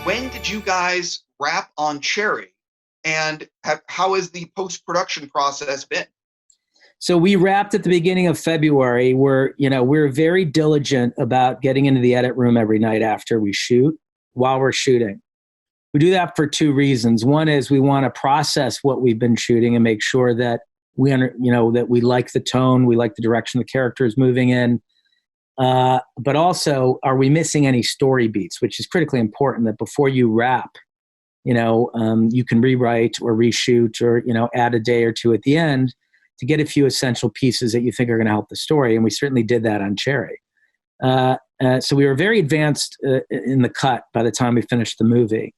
when did you guys wrap on Cherry, and how has the post-production process been? So we wrapped at the beginning of February. We're very diligent about getting into the edit room every night after we shoot, while we're shooting. We do that for two reasons. One is we want to process what we've been shooting and make sure that that we like the tone, we like the direction the character is moving in. But also, are we missing any story beats, which is critically important, that before you wrap, you can rewrite or reshoot or, add a day or two at the end to get a few essential pieces that you think are going to help the story. And we certainly did that on Cherry. So we were very advanced in the cut by the time we finished the movie.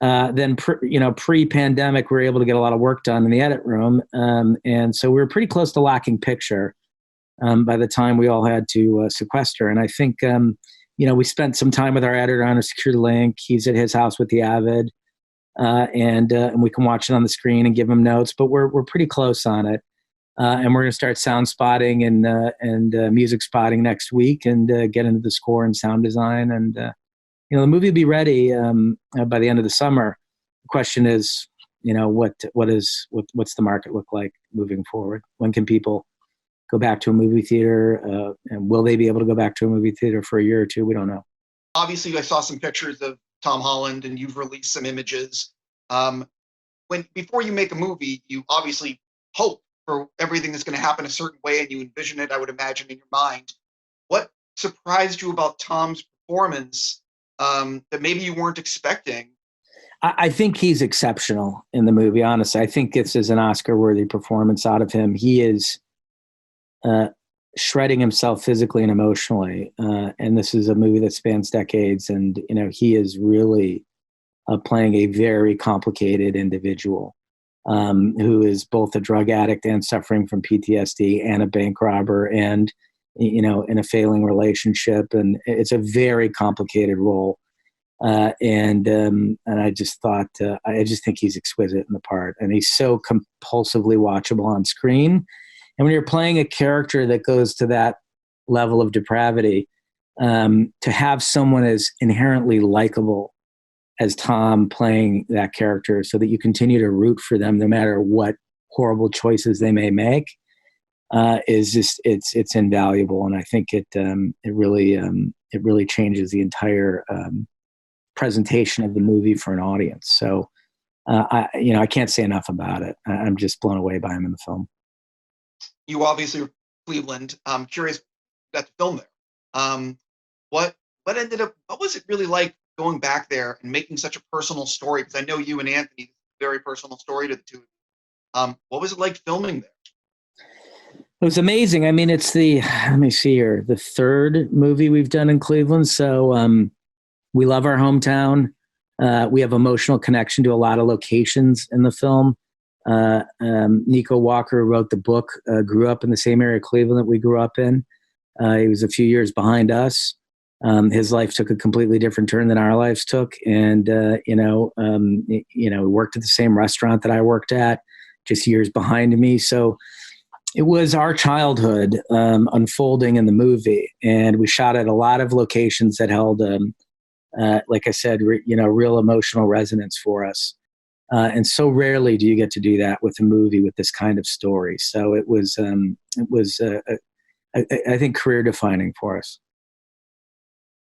Then, pre-pandemic, we were able to get a lot of work done in the edit room. And so we were pretty close to locking picture by the time we all had to sequester. And I think, we spent some time with our editor on a secure link. He's at his house with the Avid. And we can watch it on the screen and give him notes, but we're pretty close on it. And we're going to start sound spotting and music spotting next week and get into the score and sound design. And, the movie will be ready by the end of the summer. The question is, what's the market look like moving forward? When can people go back to a movie theater? And will they be able to go back to a movie theater for a year or two? We don't know. Obviously, I saw some pictures of Tom Holland, and you've released some images. Before you make a movie, you obviously hope for everything that's going to happen a certain way, and you envision it, I would imagine, in your mind. What surprised you about Tom's performance that maybe you weren't expecting? I think he's exceptional in the movie, honestly. I think this is an Oscar-worthy performance out of him. He is shredding himself physically and emotionally. And this is a movie that spans decades. And, he is really playing a very complicated individual who is both a drug addict and suffering from PTSD and a bank robber and, in a failing relationship. And it's a very complicated role. And I just thought, I just think he's exquisite in the part. And he's so compulsively watchable on screen. And when you're playing a character that goes to that level of depravity, to have someone as inherently likable as Tom playing that character so that you continue to root for them no matter what horrible choices they may make, is just, it's invaluable. And I think it really changes the entire presentation of the movie for an audience. So, I can't say enough about it. I'm just blown away by him in the film. You obviously were Cleveland. I'm curious about the film there. What was it really like going back there and making such a personal story? Because I know you and Anthony, very personal story to the two of you. What was it like filming there? It was amazing. I mean, it's the third movie we've done in Cleveland. So we love our hometown. We have emotional connection to a lot of locations in the film. Nico Walker, who wrote the book, grew up in the same area of Cleveland that we grew up in. He was a few years behind us. His life took a completely different turn than our lives took. And, he worked at the same restaurant that I worked at, just years behind me. So it was our childhood unfolding in the movie. And we shot at a lot of locations that held, like I said, real emotional resonance for us. And so rarely do you get to do that with a movie with this kind of story. So it was I think, career defining for us.